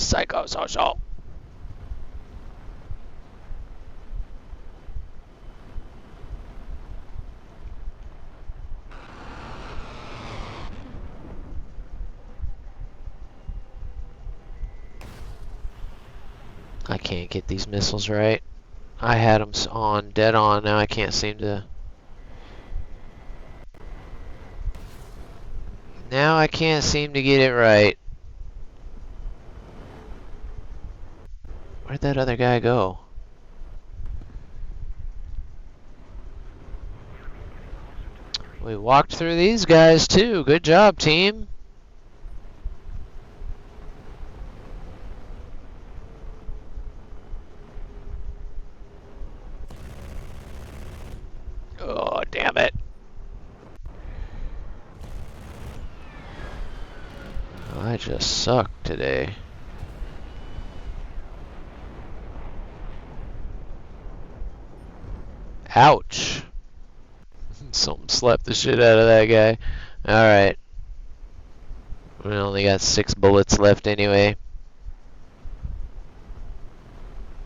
psychosocial. I can't get these missiles right. I had them on, dead on, now I can't seem to... Now I can't seem to get it right. Where'd that other guy go? We walked through these guys too. Good job, team. Oh, damn it. I just suck today. Ouch. Something slapped the shit out of that guy. Alright. We only got 6 bullets left anyway.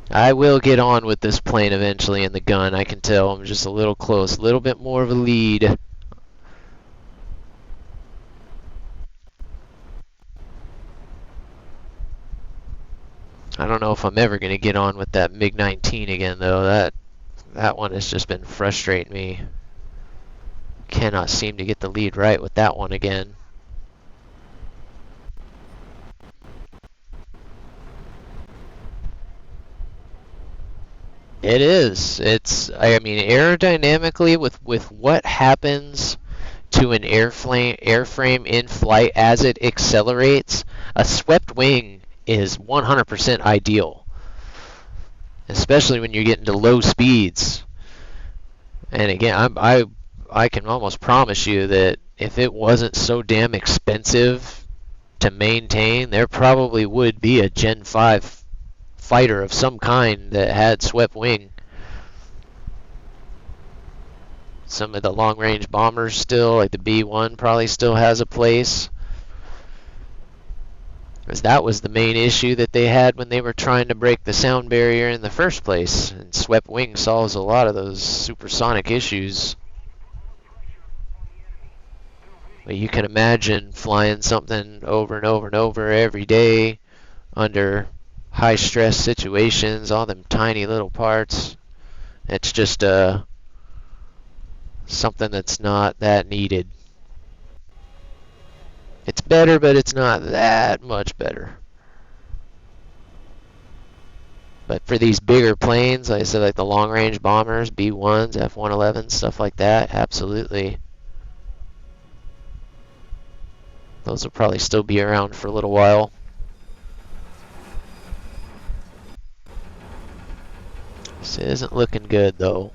I will get on with this plane eventually in the gun. I can tell I'm just a little close. A little bit more of a lead. I don't know if I'm ever going to get on with that MiG-19 again, though. That one has just been frustrating me. Cannot seem to get the lead right with that one again. It is. I mean, aerodynamically, with what happens to an airframe in flight as it accelerates, a swept wing is 100% ideal, especially when you're getting to low speeds. And again, I can almost promise you that if it wasn't so damn expensive to maintain, there probably would be a Gen 5 fighter of some kind that had swept wing. Some of the long-range bombers still, like the B-1, probably still has a place. Because that was the main issue that they had when they were trying to break the sound barrier in the first place. And swept wing solves a lot of those supersonic issues. But you can imagine flying something over and over and over every day under high stress situations, all them tiny little parts. It's just something that's not that needed. It's better, but it's not that much better. But for these bigger planes, like I said, like the long-range bombers, B-1s, F-111s, stuff like that, absolutely. Those will probably still be around for a little while. This isn't looking good, though.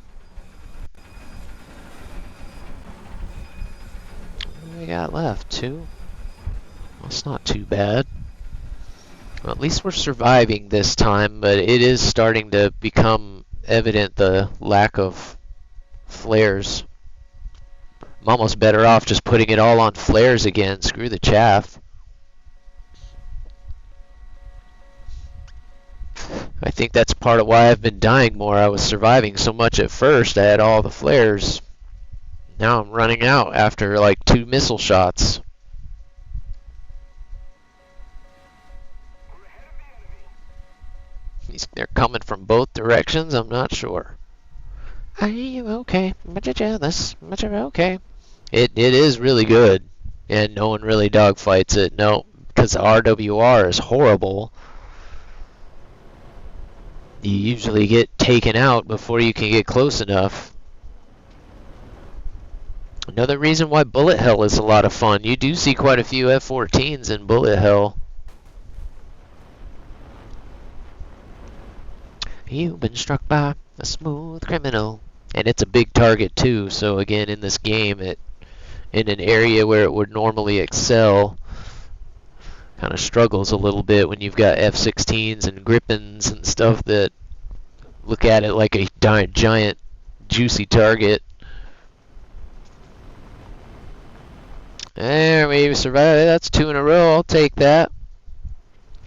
What do we got left? 2? Well, it's not too bad. Well, at least we're surviving this time, but it is starting to become evident the lack of flares. I'm almost better off just putting it all on flares again. Screw the chaff. I think that's part of why I've been dying more. I was surviving so much at first. I had all the flares. Now I'm running out after like 2 missile shots. They're coming from both directions. I'm not sure. Are you okay? But you're jealous. But you're okay. It is really good, and no one really dogfights it. No, because the RWR is horrible. You usually get taken out before you can get close enough. Another reason why bullet hell is a lot of fun. You do see quite a few F-14s in bullet hell. You've been struck by a smooth criminal. And it's a big target too, so again, in this game, in an area where it would normally excel, kind of struggles a little bit when you've got F-16s and Gripens and stuff that look at it like a giant, juicy target. There, we survived. That's 2 in a row. I'll take that.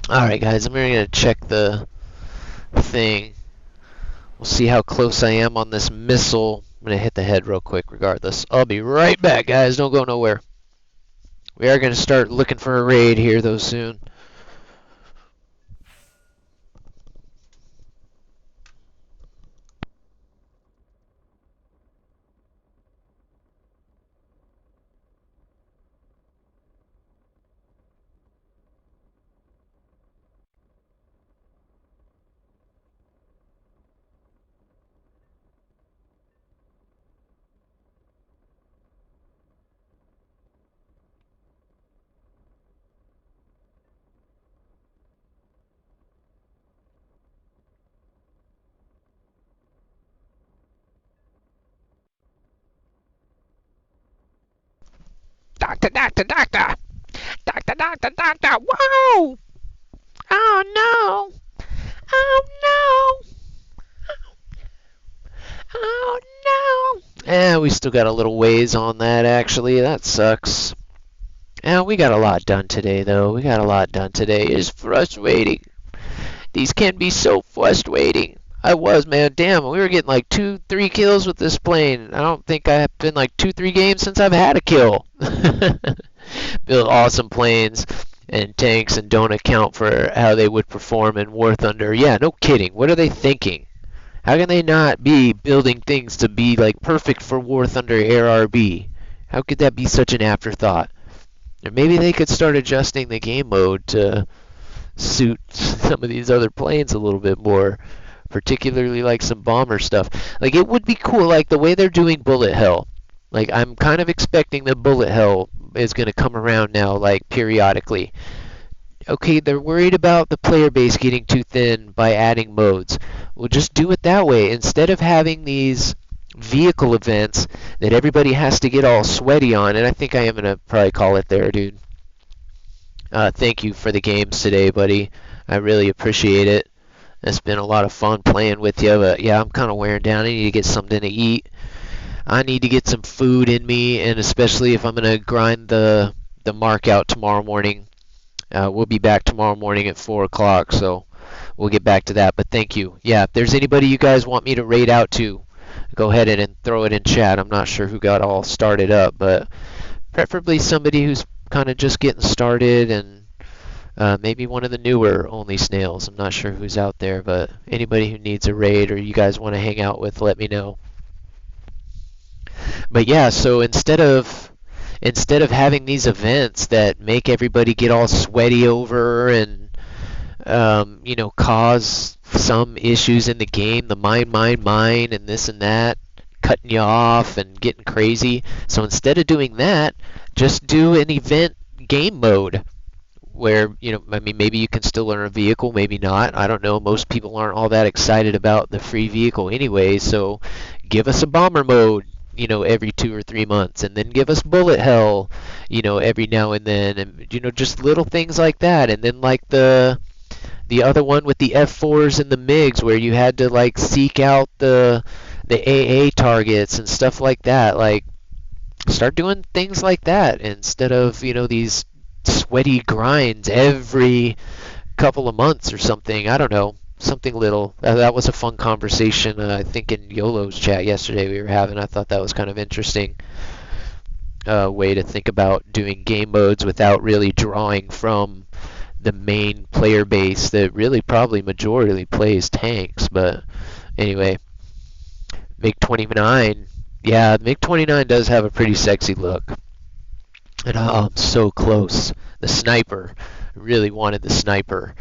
Alright, guys, I'm going to check the thing. We'll see how close I am on this missile. I'm going to hit the head real quick regardless. I'll be right back, guys. Don't go nowhere. We are going to start looking for a raid here, though, soon. Doctor, doctor, doctor! Doctor, doctor, doctor! Whoa! Oh no! Oh no! Oh no! We still got a little ways on that, actually. That sucks. We got a lot done today, though. We got a lot done today. It's frustrating. These can be so frustrating. I was, man. Damn, we were getting like 2, 3 kills with this plane. I don't think I've been like 2, 3 games since I've had a kill. Build awesome planes and tanks and don't account for how they would perform in War Thunder. Yeah, no kidding. What are they thinking? How can they not be building things to be like perfect for War Thunder ARB? How could that be such an afterthought? Or maybe they could start adjusting the game mode to suit some of these other planes a little bit more, particularly like some bomber stuff. Like it would be cool, like the way they're doing bullet hell. Like I'm kind of expecting that bullet hell is going to come around now, like periodically. Okay, they're worried about the player base getting too thin by adding modes. Well, just do it that way instead of having these vehicle events that everybody has to get all sweaty on. And I think I am going to probably call it there, dude. Thank you for the games today, buddy. I really appreciate it. It's been a lot of fun playing with you, but yeah, I'm kind of wearing down. I need to get something to eat. I need to get some food in me, and especially if I'm going to grind the mark out tomorrow morning. We'll be back tomorrow morning at 4 o'clock, so we'll get back to that. But thank you. Yeah, if there's anybody you guys want me to raid out to, go ahead and throw it in chat. I'm not sure who got all started up, but preferably somebody who's kind of just getting started and maybe one of the newer only snails. I'm not sure who's out there, but anybody who needs a raid or you guys want to hang out with, let me know. But yeah, so instead of having these events that make everybody get all sweaty over and cause some issues in the game, the mine, and this and that, cutting you off and getting crazy. So instead of doing that, just do an event game mode where, maybe you can still earn a vehicle, maybe not. I don't know. Most people aren't all that excited about the free vehicle anyway, so give us a bomber mode, every 2 or 3 months, and then give us bullet hell, every now and then, and, just little things like that. And then like the other one with the F4s and the MiGs where you had to like seek out the AA targets and stuff like that. Like, start doing things like that instead of, these sweaty grinds every couple of months or something. I don't know. Something little. That was a fun conversation, I think, in YOLO's chat yesterday we were having. I thought that was kind of interesting way to think about doing game modes without really drawing from the main player base that really probably majority plays tanks. But anyway, MiG-29. Yeah, MiG-29 does have a pretty sexy look. And I'm so close. The sniper. I really wanted the sniper.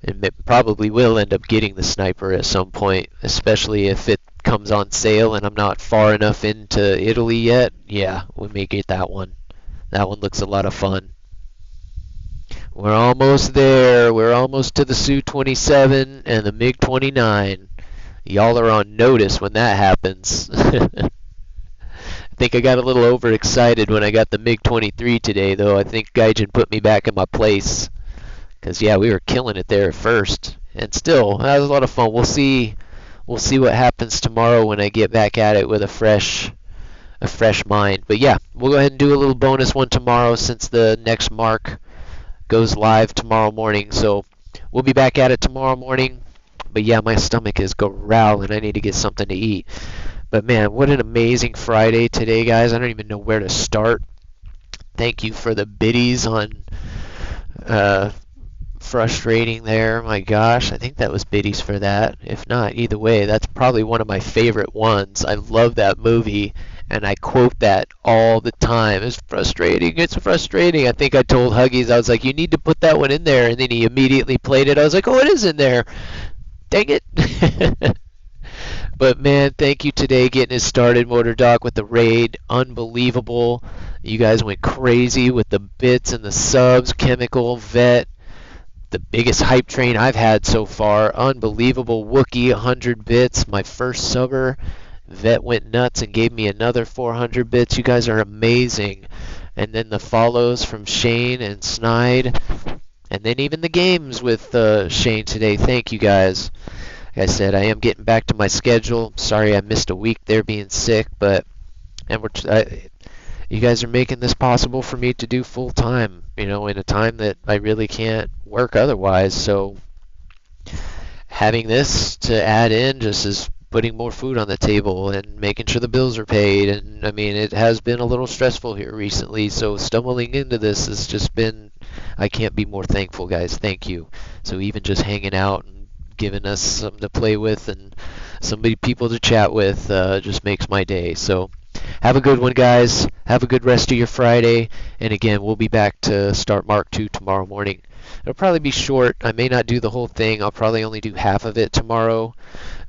And probably will end up getting the sniper at some point, especially if it comes on sale and I'm not far enough into Italy yet. Yeah, we may get that one. That one looks a lot of fun. We're almost there. We're almost to the Su-27 and the MiG-29. Y'all are on notice when that happens. I think I got a little overexcited when I got the MiG-23 today, though. I think Gaijin put me back in my place. Because, yeah, we were killing it there at first. And still, that was a lot of fun. We'll see what happens tomorrow when I get back at it with a fresh mind. But, yeah, we'll go ahead and do a little bonus one tomorrow since the next mark goes live tomorrow morning. So we'll be back at it tomorrow morning. But yeah, my stomach is growling. I need to get something to eat. But man, what an amazing Friday today, guys. I don't even know where to start. Thank you for the biddies on frustrating there. My gosh, I think that was biddies for that. If not, either way, that's probably one of my favorite ones. I love that movie, and I quote that all the time. It's frustrating. It's frustrating. I think I told Huggies, I was like, you need to put that one in there, and then he immediately played it. I was like, oh, it is in there. Dang it. But man, thank you today getting us started, Motor Doc, with the raid. Unbelievable. You guys went crazy with the bits and the subs, Chemical, Vet. The biggest hype train I've had so far. Unbelievable. Wookie, 100 bits. My first subber. Vet went nuts and gave me another 400 bits. You guys are amazing. And then the follows from Shane and Snide. And then even the games with Shane today. Thank you guys. Like I said, I am getting back to my schedule. Sorry I missed a week there being sick, but you guys are making this possible for me to do full time, in a time that I really can't work otherwise. So having this to add in just is putting more food on the table and making sure the bills are paid. And I mean, it has been a little stressful here recently, so stumbling into this has just been, I can't be more thankful, guys. Thank you. So even just hanging out and giving us something to play with and people to chat with just makes my day. So have a good one, guys. Have a good rest of your Friday. And again, we'll be back to start Mark 2 tomorrow morning. It'll probably be short. I may not do the whole thing. I'll probably only do half of it tomorrow.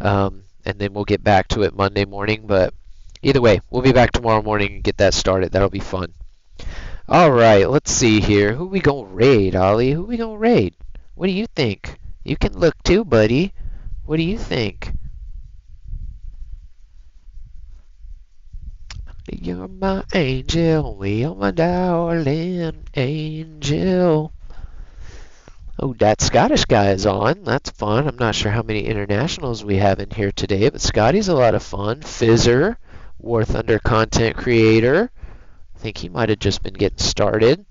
And then we'll get back to it Monday morning. But either way, we'll be back tomorrow morning and get that started. That'll be fun. All right, let's see here. Who we gonna raid, Ollie? Who we gonna raid? What do you think? You can look too, buddy. What do you think? You're my angel, you're my darling angel. Oh, that Scottish guy is on. That's fun. I'm not sure how many internationals we have in here today, but Scotty's a lot of fun. Fizzer, War Thunder content creator. I think he might have just been getting started.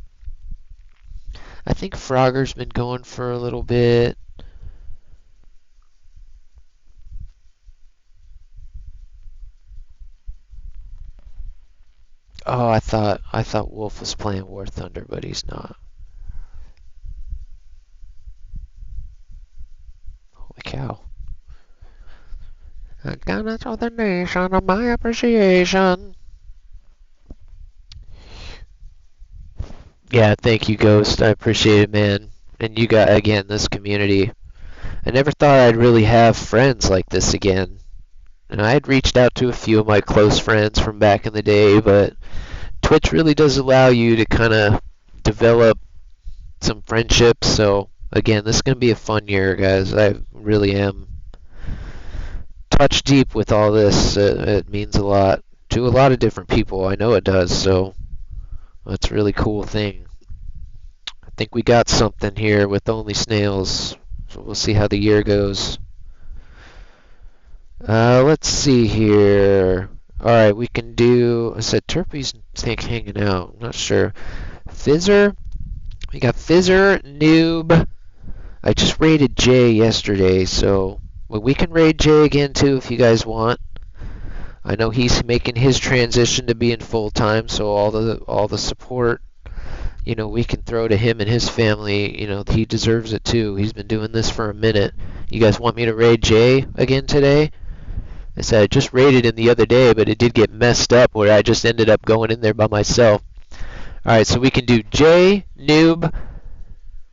I think Frogger's been going for a little bit. Oh, I thought Wolf was playing War Thunder, but he's not. Holy cow. I'm gonna show the nation of my appreciation. Yeah, thank you, Ghost. I appreciate it, man. And you got, again, this community. I never thought I'd really have friends like this again. And I had reached out to a few of my close friends from back in the day, but Twitch really does allow you to kind of develop some friendships. So, again, this is going to be a fun year, guys. I really am touched deep with all this. It means a lot to a lot of different people. I know it does, so that's a really cool thing. I think we got something here with Only Snails, so we'll see how the year goes. Let's see here. Alright, we can do, I said Turpy's hanging out. I'm not sure. Fizzer. We got Fizzer, Noob. I just raided Jay yesterday, so we can raid Jay again too if you guys want. I know he's making his transition to being full-time, so all the support, we can throw to him and his family. He deserves it too. He's been doing this for a minute. You guys want me to raid Jay again today? I said I just raided him the other day, but it did get messed up where I just ended up going in there by myself. Alright, so we can do Jay, Noob,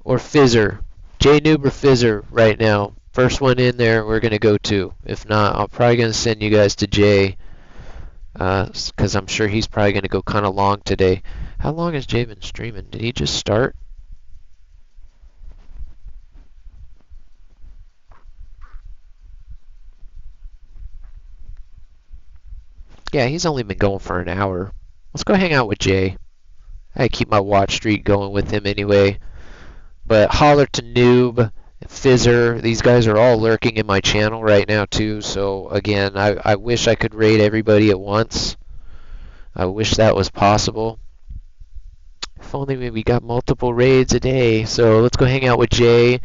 or Fizzer. Jay, Noob, or Fizzer right now. First one in there we're going to go to. If not, I'm probably going to send you guys to Jay, because I'm sure he's probably going to go kind of long today. How long has Jay been streaming? Did he just start? Yeah, he's only been going for an hour. Let's go hang out with Jay. I keep my watch streak going with him anyway. But holler to Noob, Fizzer, these guys are all lurking in my channel right now too. So again, I wish I could raid everybody at once. I wish that was possible. If only we got multiple raids a day. So let's go hang out with Jay.